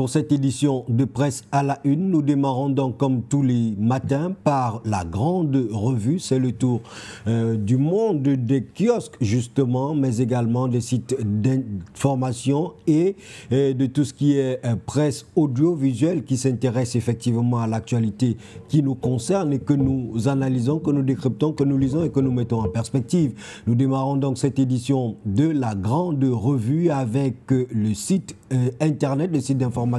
pour cette édition de Presse à la Une. Nous démarrons donc comme tous les matins par la grande revue. C'est le tour du monde des kiosques justement, mais également des sites d'information et de tout ce qui est presse audiovisuelle qui s'intéresse effectivement à l'actualité qui nous concerne et que nous analysons, que nous décryptons, que nous lisons et que nous mettons en perspective. Nous démarrons donc cette édition de la grande revue avec le site internet, le site d'information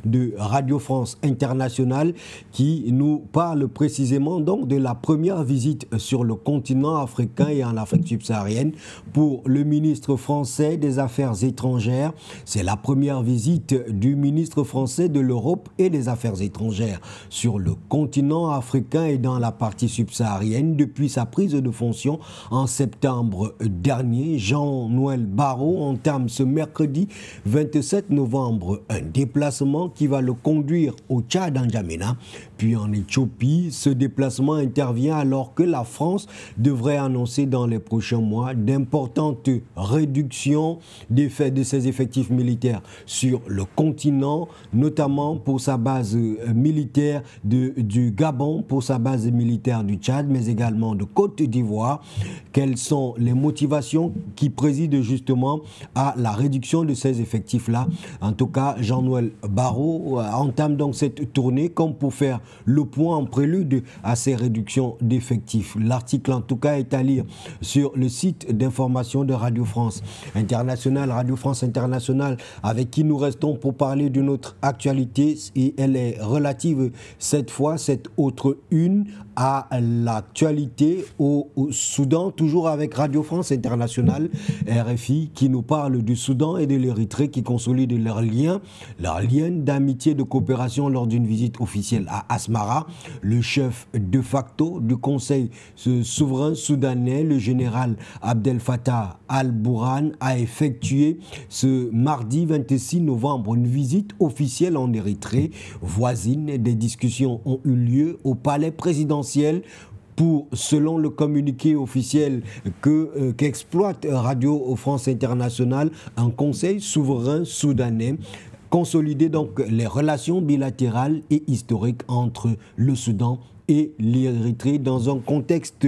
de Radio France Internationale qui nous parle précisément donc de la première visite sur le continent africain et en Afrique subsaharienne pour le ministre français des Affaires étrangères. C'est la première visite du ministre français de l'Europe et des Affaires étrangères sur le continent africain et dans la partie subsaharienne depuis sa prise de fonction en septembre dernier. Jean-Noël Barrot entame ce mercredi 27 novembre un déplacement qui va le conduire au Tchad, en N'Djamena, puis en Éthiopie. Ce déplacement intervient alors que la France devrait annoncer dans les prochains mois d'importantes réductions de ses effectifs militaires sur le continent, notamment pour sa base militaire du Gabon, pour sa base militaire du Tchad, mais également de Côte d'Ivoire. Quelles sont les motivations qui président justement à la réduction de ces effectifs-là? En tout cas, Jean-Noël Barrot entame donc cette tournée comme pour faire le point en prélude à ces réductions d'effectifs. L'article en tout cas est à lire sur le site d'information de Radio France Internationale. Radio France Internationale avec qui nous restons pour parler d'une autre actualité et elle est relative cette fois, cette autre une, à l'actualité au Soudan, toujours avec Radio France Internationale, RFI, qui nous parle du Soudan et de l'Érythrée qui consolident leurs liens d'amitié et de coopération lors d'une visite officielle à Asmara. Le chef de facto du Conseil souverain soudanais, le général Abdel Fattah al-Burhan, a effectué ce mardi 26 novembre une visite officielle en Érythrée voisine. Des discussions ont eu lieu au palais présidentiel pour, selon le communiqué officiel qu'exploite Radio France Internationale, un conseil souverain soudanais, consolider donc les relations bilatérales et historiques entre le Soudan et l'Érythrée dans un contexte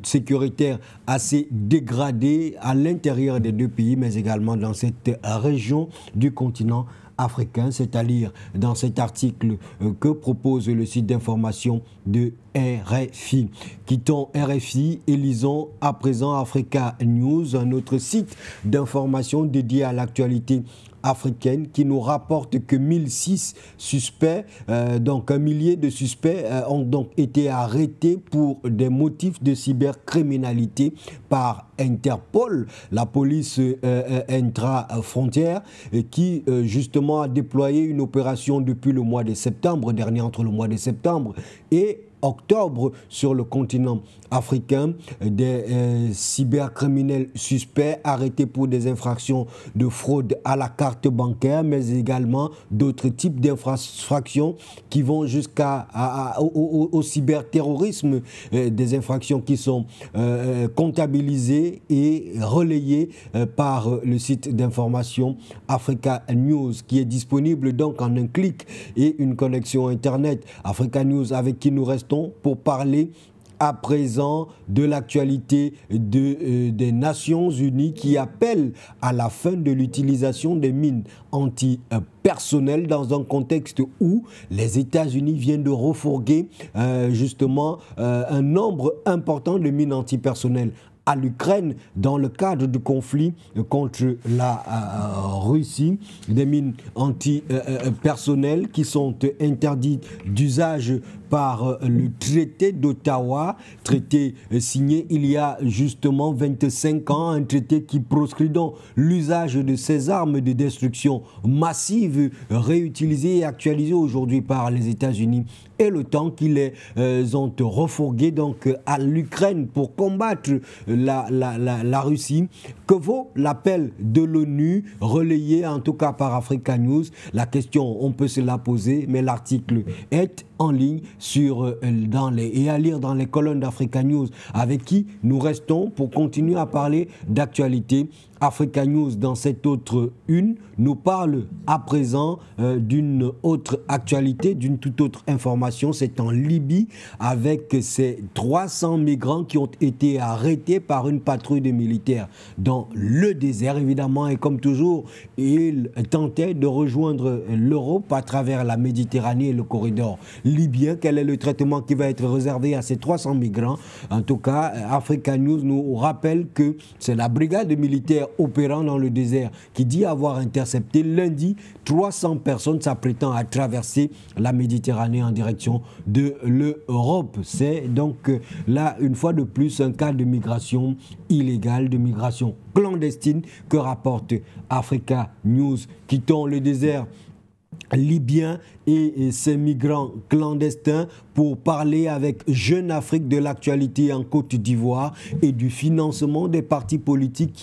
sécuritaire assez dégradé à l'intérieur des deux pays, mais également dans cette région du continent africain. C'est à lire dans cet article que propose le site d'information de RFI. Quittons RFI et lisons à présent Africa News, un autre site d'information dédié à l'actualité africaine qui nous rapporte que 1006 suspects, donc un millier de suspects ont donc été arrêtés pour des motifs de cybercriminalité par Interpol, la police intra-frontière, qui justement a déployé une opération depuis le mois de septembre dernier, entre le mois de septembre et octobre sur le continent africain. Des cybercriminels suspects arrêtés pour des infractions de fraude à la carte bancaire, mais également d'autres types d'infractions qui vont au cyberterrorisme, des infractions qui sont comptabilisées et relayées par le site d'information Africa News, qui est disponible donc en un clic et une connexion Internet. Africa News avec qui nous restons pour parler à présent de l'actualité des Nations Unies qui appelle à la fin de l'utilisation des mines antipersonnelles dans un contexte où les États-Unis viennent de refourguer justement un nombre important de mines antipersonnelles à l'Ukraine dans le cadre du conflit contre la Russie, des mines antipersonnelles qui sont interdites d'usage par le traité d'Ottawa, traité signé il y a justement 25 ans, un traité qui proscrit donc l'usage de ces armes de destruction massive réutilisées et actualisées aujourd'hui par les États-Unis et le temps qu'ils les ont refourguées donc à l'Ukraine pour combattre la Russie. Que vaut l'appel de l'ONU relayé en tout cas par Africa News? La question, on peut se la poser, mais l'article est en ligne et à lire dans les colonnes d'Africa News, avec qui nous restons pour continuer à parler d'actualité Africa News, dans cette autre une, nous parle à présent d'une autre actualité, d'une toute autre information. C'est en Libye, avec ces 300 migrants qui ont été arrêtés par une patrouille de militaires dans le désert, évidemment. Et comme toujours, ils tentaient de rejoindre l'Europe à travers la Méditerranée et le corridor libyen. Quel est le traitement qui va être réservé à ces 300 migrants? En tout cas, Africa News nous rappelle que c'est la brigade militaire opérant dans le désert qui dit avoir intercepté lundi 300 personnes s'apprêtant à traverser la Méditerranée en direction de l'Europe. C'est donc là, une fois de plus, un cas de migration illégale, de migration clandestine que rapporte Africa News. Quittons le désert libyen et ces migrants clandestins pour parler avec Jeune Afrique de l'actualité en Côte d'Ivoire et du financement des partis politiques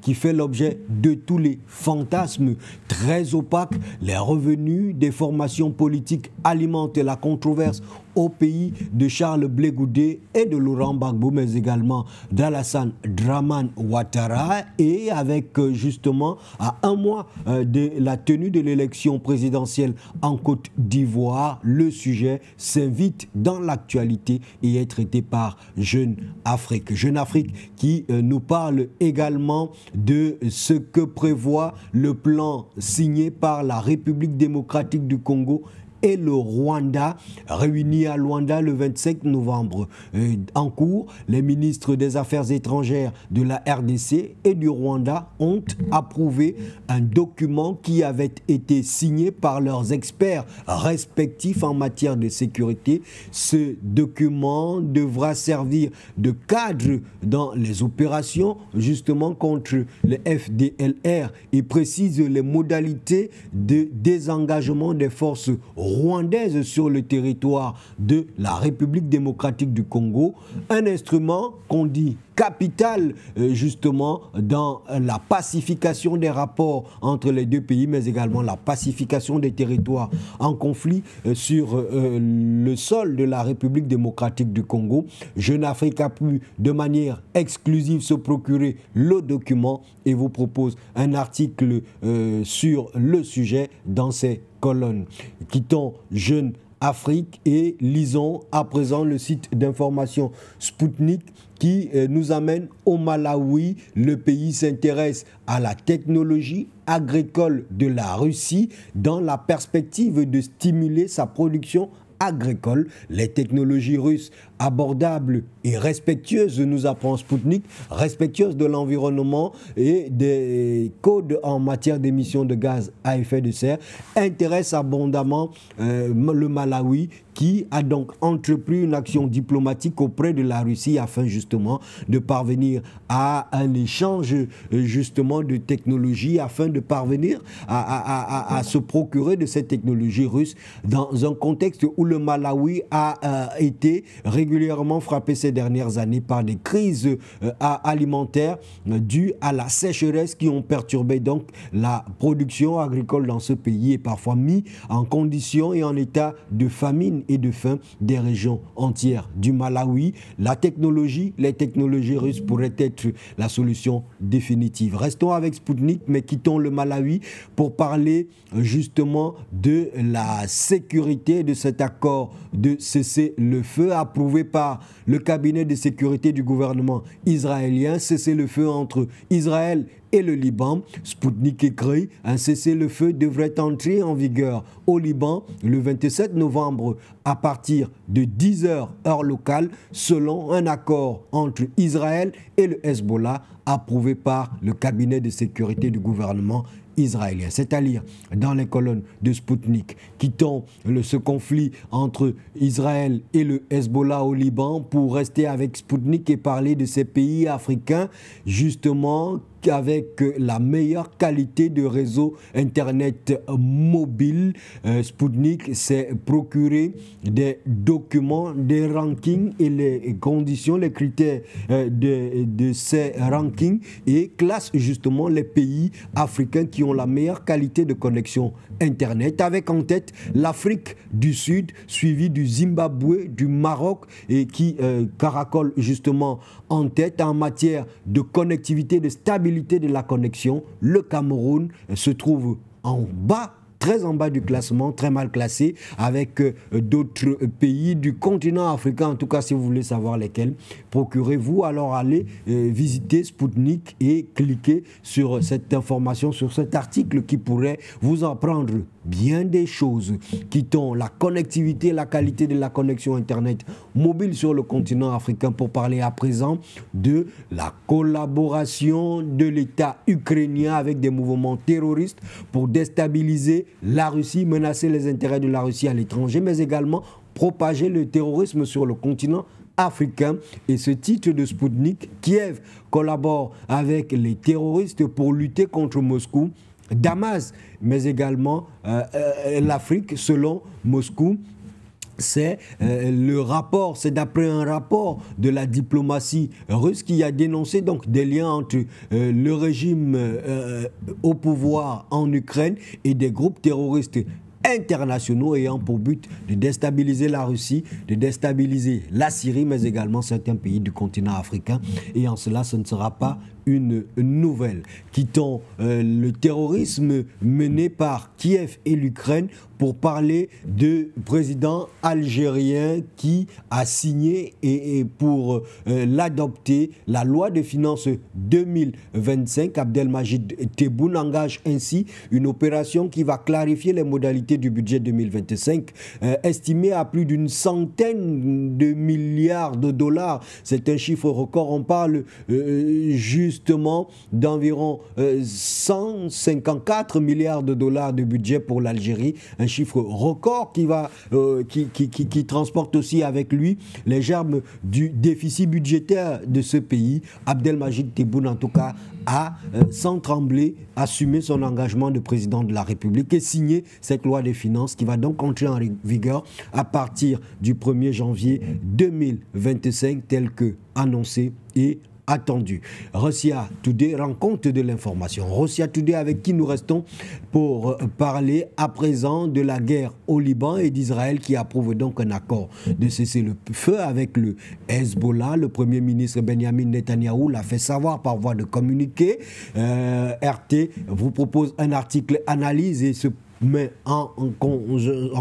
qui fait l'objet de tous les fantasmes très opaques. Les revenus des formations politiques alimentent la controverse au pays de Charles Blé Goudé et de Laurent Gbagbo, mais également d'Alassane Dramane Ouattara. Et avec justement à un mois de la tenue de l'élection présidentielle en Côte d'Ivoire, le sujet s'invite dans l'actualité et est traité par Jeune Afrique. Jeune Afrique qui nous parle également de ce que prévoit le plan signé par la République démocratique du Congo et le Rwanda, réunis à Luanda le 25 novembre. En cours, les ministres des Affaires étrangères de la RDC et du Rwanda ont approuvé un document qui avait été signé par leurs experts respectifs en matière de sécurité. Ce document devra servir de cadre dans les opérations justement contre le FDLR et précise les modalités de désengagement des forces rwandaise sur le territoire de la République démocratique du Congo, un instrument qu'on dit capital justement dans la pacification des rapports entre les deux pays, mais également la pacification des territoires en conflit sur le sol de la République démocratique du Congo. Jeune Afrique a pu de manière exclusive se procurer le document et vous propose un article sur le sujet dans ces colonnes. Quittons Jeune Afrique et lisons à présent le site d'information Sputnik qui nous amène au Malawi. Le pays s'intéresse à la technologie agricole de la Russie dans la perspective de stimuler sa production agricole. Les technologies russes abordables et respectueuses, nous apprend Sputnik, respectueuses de l'environnement et des codes en matière d'émissions de gaz à effet de serre, intéressent abondamment le Malawi, qui a donc entrepris une action diplomatique auprès de la Russie afin justement de parvenir à un échange justement de technologies, afin de parvenir à se procurer de cette technologie russe dans un contexte où le Malawi a été régulièrement frappé ces dernières années par des crises alimentaires dues à la sécheresse qui ont perturbé donc la production agricole dans ce pays et parfois mis en condition et en état de famine et de faim des régions entières du Malawi. Les technologies russes pourraient être la solution définitive. Restons avec Sputnik, mais quittons le Malawi pour parler justement de la sécurité de cet accord de cessez-le-feu approuvé par le cabinet de sécurité du gouvernement israélien. Cessez-le-feu entre Israël et le Liban. Sputnik écrit, un cessez-le-feu devrait entrer en vigueur au Liban le 27 novembre à partir de 10h heure locale selon un accord entre Israël et le Hezbollah approuvé par le cabinet de sécurité du gouvernement israélien. C'est à lire dans les colonnes de Sputnik. Quittons ce conflit entre Israël et le Hezbollah au Liban pour rester avec Sputnik et parler de ces pays africains justement avec la meilleure qualité de réseau Internet mobile. Sputnik s'est procuré des documents, des rankings et les conditions, les critères de ces rankings et classe justement les pays africains qui ont la meilleure qualité de connexion Internet, avec en tête l'Afrique du Sud, suivi du Zimbabwe, du Maroc et qui caracole justement en tête en matière de connectivité, de stabilité stabilité de la connexion, le Cameroun se trouve en bas, très en bas du classement, très mal classé, avec d'autres pays du continent africain, en tout cas si vous voulez savoir lesquels, procurez-vous alors aller visiter Sputnik et cliquer sur cette information, sur cet article qui pourrait vous apprendre bien des choses. Quittons la connectivité, la qualité de la connexion Internet mobile sur le continent africain pour parler à présent de la collaboration de l'État ukrainien avec des mouvements terroristes pour déstabiliser la Russie, menacer les intérêts de la Russie à l'étranger, mais également propager le terrorisme sur le continent africain. Et ce titre de Sputnik, Kiev collabore avec les terroristes pour lutter contre Moscou, Damas, mais également l'Afrique selon Moscou. C'est le rapport, c'est d'après un rapport de la diplomatie russe qui a dénoncé donc des liens entre le régime au pouvoir en Ukraine et des groupes terroristes internationaux ayant pour but de déstabiliser la Russie, de déstabiliser la Syrie, mais également certains pays du continent africain. Et en cela, ce ne sera pas une nouvelle. Quittons le terrorisme mené par Kiev et l'Ukraine pour parler de président algérien qui a signé et pour l'adopter, la loi de finances 2025. Abdelmajid Tebboune engage ainsi une opération qui va clarifier les modalités du budget 2025, estimé à plus d'une centaine de milliards de dollars. C'est un chiffre record. On parle justement d'environ 154 milliards de dollars de budget pour l'Algérie, un chiffre record qui transporte aussi avec lui les germes du déficit budgétaire de ce pays. Abdelmajid Tebboune, en tout cas, a, sans trembler, assumé son engagement de président de la République et signé cette loi des finances qui va donc entrer en vigueur à partir du 1er janvier 2025, tel que annoncé et attendu. Russia Today rend compte de l'information. Russia Today avec qui nous restons pour parler à présent de la guerre au Liban et d'Israël qui approuve donc un accord de cessez-le-feu avec le Hezbollah. Le Premier ministre Benjamin Netanyahou l'a fait savoir par voie de communiqué. RT vous propose un article analyse et se met en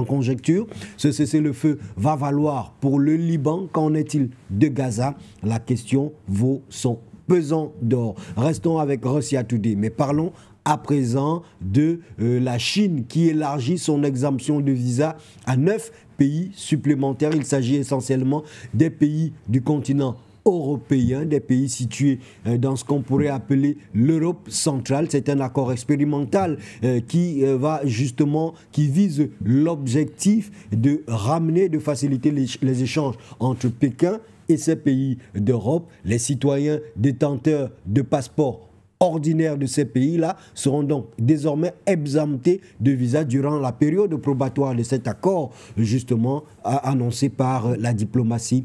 conjecture. Ce cessez-le-feu va valoir pour le Liban. Qu'en est-il de Gaza? La question vaut son pesant d'or. Restons avec Russia Today, mais parlons à présent de la Chine qui élargit son exemption de visa à 9 pays supplémentaires. Il s'agit essentiellement des pays du continent européens, des pays situés dans ce qu'on pourrait appeler l'Europe centrale. C'est un accord expérimental qui vise l'objectif de ramener, de faciliter les échanges entre Pékin et ces pays d'Europe. Les citoyens détenteurs de passeports ordinaires de ces pays-là seront donc désormais exemptés de visa durant la période probatoire de cet accord, justement annoncé par la diplomatie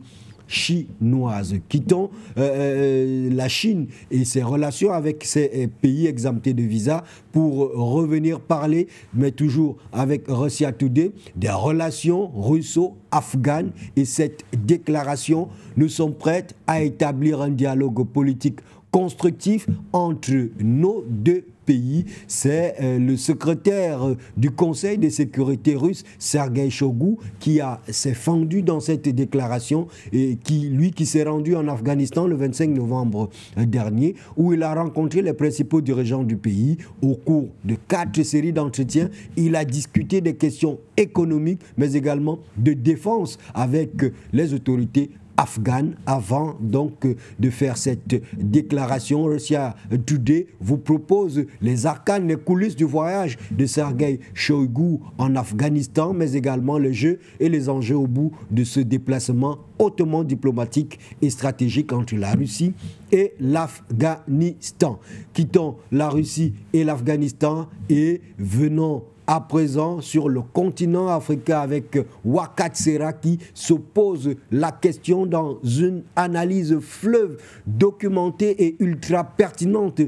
chinoise. Quittons la Chine et ses relations avec ces pays exemptés de visa pour revenir parler, mais toujours avec Russia Today, des relations russo-afghanes et cette déclaration: nous sommes prêts à établir un dialogue politique constructif entre nos deux pays. C'est le secrétaire du Conseil de sécurité russe, Sergueï Shoigu, qui s'est fendu dans cette déclaration et qui s'est rendu en Afghanistan le 25 novembre dernier, où il a rencontré les principaux dirigeants du pays. Au cours de 4 séries d'entretiens, il a discuté des questions économiques, mais également de défense avec les autorités afghane avant donc de faire cette déclaration. Russia Today vous propose les arcanes, les coulisses du voyage de Sergueï Shoigu en Afghanistan, mais également les jeux et les enjeux au bout de ce déplacement hautement diplomatique et stratégique entre la Russie et l'Afghanistan. Quittons la Russie et l'Afghanistan et venons à présent sur le continent africain avec Wakat Sera qui se pose la question dans une analyse fleuve documentée et ultra pertinente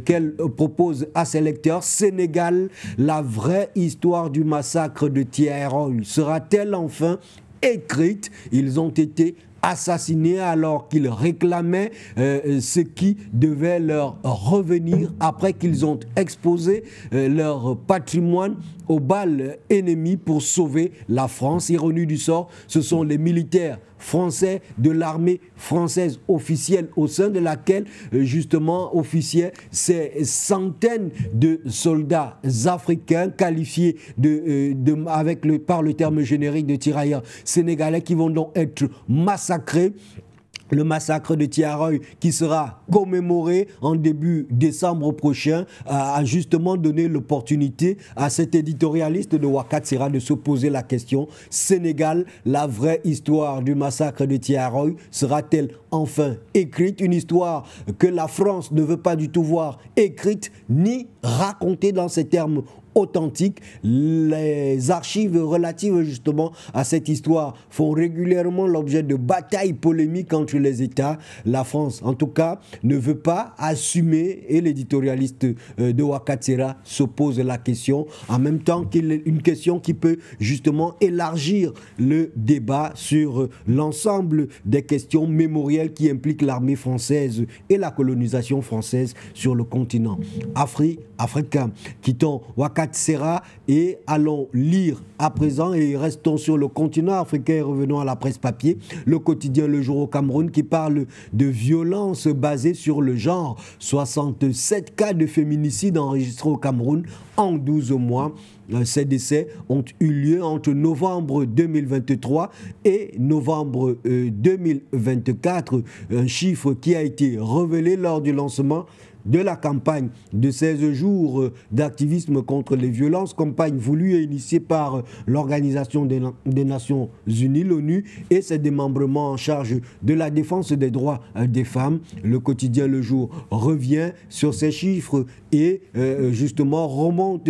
qu'elle propose à ses lecteurs. Sénégal, la vraie histoire du massacre de Thiaroye sera-t-elle enfin écrite? Ils ont été assassinés alors qu'ils réclamaient ce qui devait leur revenir après qu'ils ont exposé leur patrimoine aux balles ennemies pour sauver la France. Ironie du sort, ce sont les militaires français de l'armée française officielle au sein de laquelle justement officiaient ces centaines de soldats africains qualifiés par le terme générique de tirailleurs sénégalais qui vont donc être massacrés. Le massacre de Thiaroye qui sera commémoré en début décembre prochain a justement donné l'opportunité à cet éditorialiste de Ouakat Sera de se poser la question: Sénégal, la vraie histoire du massacre de Thiaroye sera-t-elle enfin écrite? Une histoire que la France ne veut pas du tout voir écrite ni racontée dans ces termes authentiques. Les archives relatives justement à cette histoire font régulièrement l'objet de batailles polémiques entre les États. La France, en tout cas, ne veut pas assumer, et l'éditorialiste de Ouakat Sera se pose la question, en même temps une question qui peut justement élargir le débat sur l'ensemble des questions mémorielles qui impliquent l'armée française et la colonisation française sur le continent africain. Quittons Ouakat Sera et allons lire à présent, et restons sur le continent africain et revenons à la presse papier, le quotidien Le Jour au Cameroun qui parle de violences basées sur le genre. 67 cas de féminicide enregistrés au Cameroun en 12 mois. Ces décès ont eu lieu entre novembre 2023 et novembre 2024, un chiffre qui a été révélé lors du lancement de la campagne de 16 jours d'activisme contre les violences, campagne voulue et initiée par l'Organisation des Nations Unies, l'ONU, et ses démembrements en charge de la défense des droits des femmes. Le quotidien Le Jour revient sur ces chiffres et justement remonte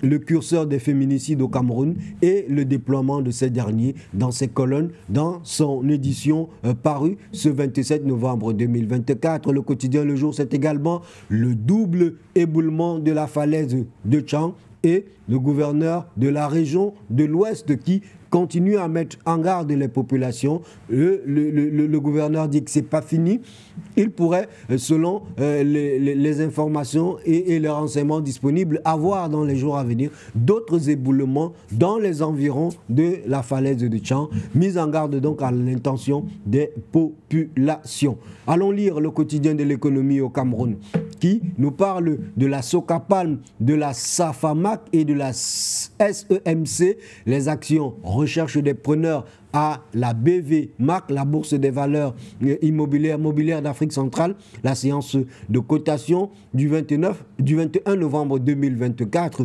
le curseur des féminicides au Cameroun et le déploiement de ces derniers dans ses colonnes dans son édition parue ce 27 novembre 2024. Le quotidien Le Jour, c'est également le double éboulement de la falaise de Tchang et le gouverneur de la région de l'Ouest qui continue à mettre en garde les populations. Le gouverneur dit que ce n'est pas fini. Il pourrait, selon les informations et les renseignements disponibles, avoir dans les jours à venir d'autres éboulements dans les environs de la falaise de Tchang. Mise en garde donc à l'intention des populations. Allons lire le quotidien de l'économie au Cameroun qui nous parle de la Socapalm, de la Safamac et de la SEMC, les actions recherche des preneurs à la BVMAC, la Bourse des valeurs mobilières d'Afrique centrale. La séance de cotation du 21 novembre 2024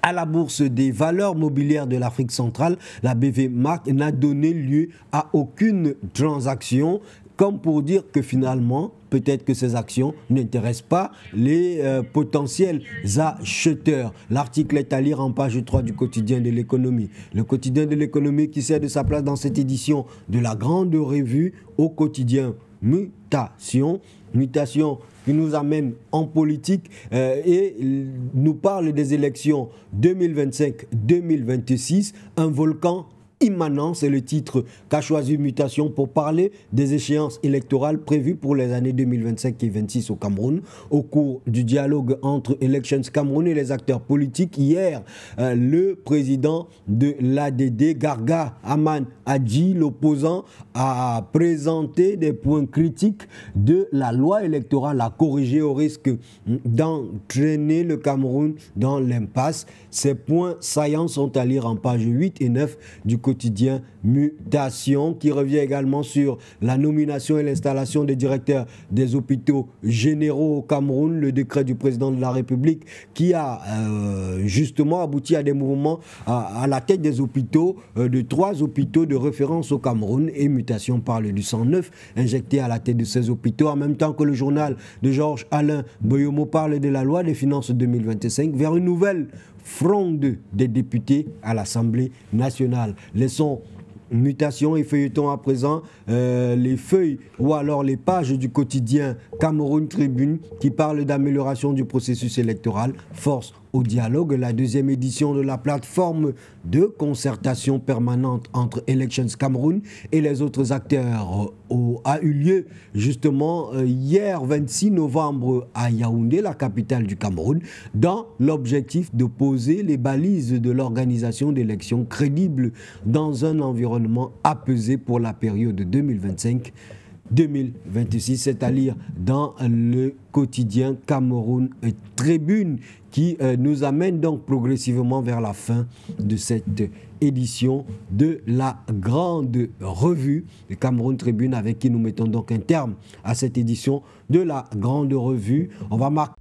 à la Bourse des valeurs mobilières de l'Afrique centrale, la BVMAC n'a donné lieu à aucune transaction, comme pour dire que finalement, peut-être que ces actions n'intéressent pas les potentiels acheteurs. L'article est à lire en page 3 du quotidien de l'économie. Le quotidien de l'économie qui sert de sa place dans cette édition de la grande revue au quotidien Mutation. Mutation qui nous amène en politique et nous parle des élections 2025-2026, un volcan immanent, c'est le titre qu'a choisi Mutation pour parler des échéances électorales prévues pour les années 2025 et 2026 au Cameroun. Au cours du dialogue entre Elections Cameroun et les acteurs politiques, hier, le président de l'ADD, Garga Aman Adji, l'opposant, a présenté des points critiques de la loi électorale à corriger au risque d'entraîner le Cameroun dans l'impasse. Ces points saillants sont à lire en pages 8 et 9 du quotidien Mutation, qui revient également sur la nomination et l'installation des directeurs des hôpitaux généraux au Cameroun, le décret du président de la République qui a justement abouti à des mouvements à la tête des hôpitaux, de 3 hôpitaux de référence au Cameroun, et Mutation parle du 109 injecté à la tête de ces hôpitaux, en même temps que le journal de Georges Alain Boyomo parle de la loi des finances 2025 vers une nouvelle fronde des députés à l'Assemblée nationale. Laissons Mutation et feuilletons à présent les feuilles ou alors les pages du quotidien Cameroun Tribune qui parle d'amélioration du processus électoral. Force au dialogue. La deuxième édition de la plateforme de concertation permanente entre Elections Cameroun et les autres acteurs a eu lieu justement hier 26 novembre à Yaoundé, la capitale du Cameroun, dans l'objectif de poser les balises de l'organisation d'élections crédibles dans un environnement apaisé pour la période 2025-2026, c'est à lire dans le quotidien Cameroun Tribune, qui nous amène donc progressivement vers la fin de cette édition de la grande revue de Cameroun Tribune, avec qui nous mettons donc un terme à cette édition de la grande revue. On va marquer